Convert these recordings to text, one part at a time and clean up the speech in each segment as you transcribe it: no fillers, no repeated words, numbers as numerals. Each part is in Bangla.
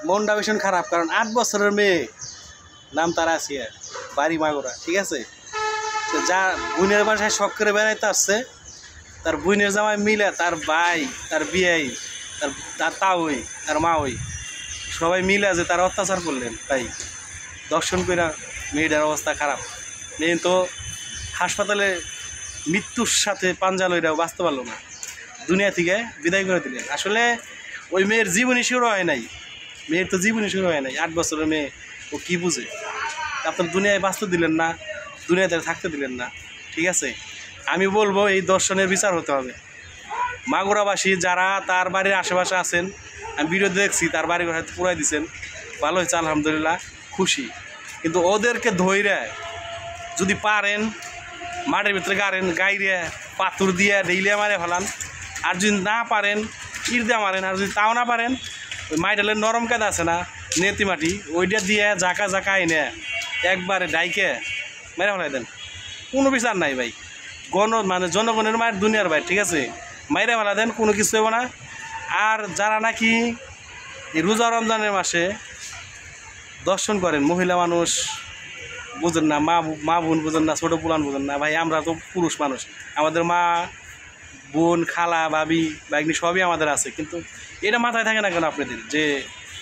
মনটা ভীষণ খারাপ, কারণ 8 বছরের মেয়ে, নাম তার আসিয়া, বাড়ি মাগুরা, ঠিক আছে। তো যা বোনের বাসায় শখ করে বেড়াইতে আসছে, তার বোনের জামাই মিলে, তার ভাই, তার বিয়াই, তার তাওই, তার মা ওই সবাই মিলে যে তার অত্যাচার করলেন, তাই দর্শন করে মেয়েটার অবস্থা খারাপ। মেয়ে তো হাসপাতালে মৃত্যুর সাথে পাঞ্জা লইরাও বাঁচতে পারলো না, দুনিয়া থেকে বিদায় করে দিলেন। আসলে ওই মেয়ের জীবনই শুরু হয় নাই, মেয়ের তো জীবনই শুরু হয় নাই। 8 বছরের মেয়ে, ও কী বুঝে? আপনার দুনিয়ায় বাঁচতে দিলেন না, দুনিয়াতে থাকতে দিলেন না, ঠিক আছে। আমি বলবো এই দর্শনের বিচার হতে হবে। মাগুরাবাসী যারা তার বাড়ির আশেপাশে আছেন, আমি ভিডিও দেখছি, তার বাড়ি ঘর হয়তো পুরাই দিচ্ছেন, ভালো হয়েছে, আলহামদুলিল্লাহ, খুশি। কিন্তু ওদেরকে ধইরা যদি পারেন মাঠের ভিতরে গাইরে পাথর দিয়ে ডেইলিয়া মারে ফেলান, আর যদি না পারেন ইট দিয়ে মারেন, আর যদি তাও না পারেন ওই মাইডালের নরম কাদা আছে না, নেতি মাটি, ওইটা দিয়ে জাকা এনে একবারে ডাইকে মেরে ফেলাই দেন, কোনো বিচার নাই ভাই। মানে জনগণের মায়ের দুনিয়ার ভাই, ঠিক আছে, মাইরে ফেলা দেন, কোনো কিছু হইব না। আর যারা নাকি এই রোজা রমজানের মাসে দর্শন করেন, মহিলা মানুষ বুঝেন না, মা বোন বুঝেন না, ছোটো পুলান বুঝেন না ভাই, আমরা তো পুরুষ মানুষ, আমাদের মা বোন খালা ভাবি বাগনি সবই আমাদের আছে, কিন্তু এটা মাথায় থাকে না কেন আপনাদের যে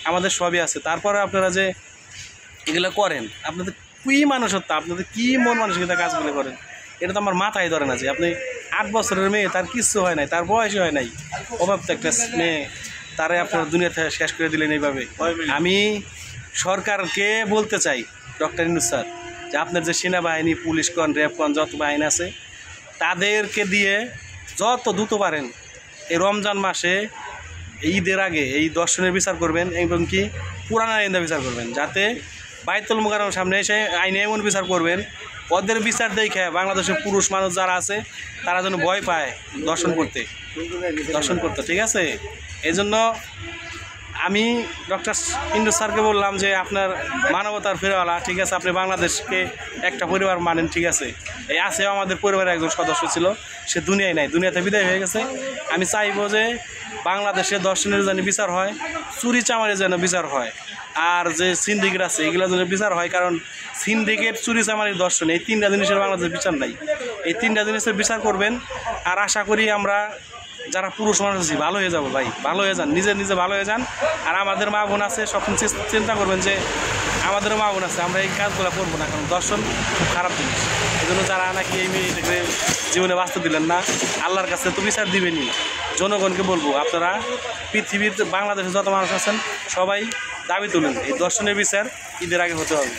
আমাদের সবই আছে? তারপরে আপনারা যে এগুলো করেন, আপনাদের কী মানুষত্ব, আপনাদের কী মন মানসিকতা কাজগুলো করেন, এটা তো আমার মাথায় ধরে না। যে আপনি 8 বছরের মেয়ে, তার কিচ্ছু হয় নাই, তার বয়সই হয় নাই, অভাব তো একটা মেয়ে, তারে আপনারা দুনিয়াতে শেষ করে দিলেন এইভাবে। আমি সরকারকে বলতে চাই, ডক্টর ইউনূস স্যার, যে আপনার যে সেনাবাহিনী, পুলিশ কন, র্যাব কন, যত বাহিনী আছে, তাদেরকে দিয়ে যত দ্রুত পারেন এই রমজান মাসে ঈদের আগে এই দর্শনের বিচার করবেন, এবং কি পুরানা আইনটা বিচার করবেন, যাতে বাইতুল মুকাররমের সামনে এসে আইনে এমন বিচার করবেন, ওদের বিচার দেখে বাংলাদেশের পুরুষ মানুষ যারা আছে তারা যেন ভয় পায় দর্শন করতে, ঠিক আছে। এই জন্য আমি ডক্টর ইউনূস স্যারকে বললাম যে আপনার মানবতার ফেরাওয়ালা, ঠিক আছে, আপনি বাংলাদেশকে একটা পরিবার মানেন, ঠিক আছে। এই আছে আমাদের পরিবারের একজন সদস্য ছিল, সে দুনিয়ায় নাই, দুনিয়াতে বিদায় হয়ে গেছে। আমি চাইবো যে বাংলাদেশে দর্শনের যেন বিচার হয়, চুরি চামারের যেন বিচার হয়, আর যে সিন্ডিকেট আছে এগুলো যেন বিচার হয়, কারণ সিন্ডিকেট, চুরি চামারির, দর্শন, এই 3টা জিনিসের বাংলাদেশের বিচার নাই। এই 3টা জিনিসের বিচার করবেন, আর আশা করি আমরা যারা পুরুষ মানুষ আছি ভালো হয়ে যাবো ভাই, ভালো হয়ে যান, নিজে ভালো হয়ে যান। আর আমাদের মা বোন আছে, সবসময় চিন্তা করবেন যে আমাদেরও মা বোন আছে, আমরা এই কাজগুলো করবো না, কারণ দর্শন খুব খারাপ জিনিস। এই জন্য যারা নাকি এই মেয়েটাকে জীবনে বাঁচতে দিলেন না, আল্লাহর কাছে তো বিচার দিবেনই। জনগণকে বলবো, আপনারা পৃথিবীর বাংলাদেশে যত মানুষ আছেন সবাই দাবি তুলেন, এই দর্শনের বিচার ঈদের আগে হতে হবে।